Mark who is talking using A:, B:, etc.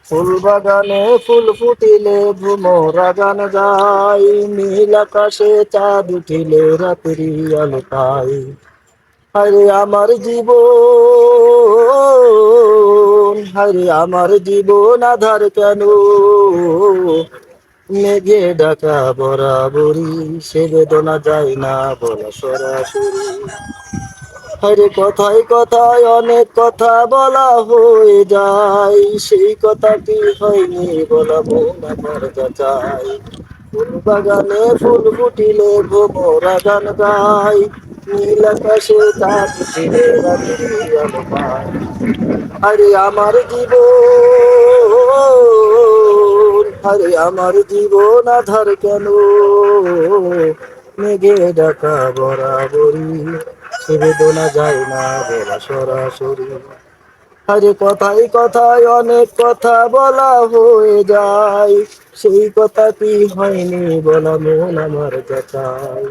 A: ফুল বাগানে ফুল ফুটিলে ভ্রমরা গান গাই, নীল আকাশে চাঁদ উঠিলে রাত্রি আলো পাই। আরে আমার জীবন, আরে আমার জীবন আধার কেন, মেঘে ঢাকা বরাবরই, সে বেদনা যায় না বলা সরাসরি। আরে কথায় কথায় অনেক কথা বলা হয়ে যায়, সেই কথা কি হয়নি বলা মন আমার যাচাই। ফুল বাগানে ফুল ফুটিলে ভোমরা গান গাই, নীল আকাশে চাঁদ উঠিলে রাত্রি আলো পায়। আরে আমার জীবন, আরে আমার জীবন আধার কেন, মেঘে ঢাকা বরাবরই, সে বেদনা যায় না বলা সরাসরি। আরে কথায় কথায় অনেক কথা বলা হয়ে যায়, সেই কথা কি হয়নি বলা মন আমার যাচাই।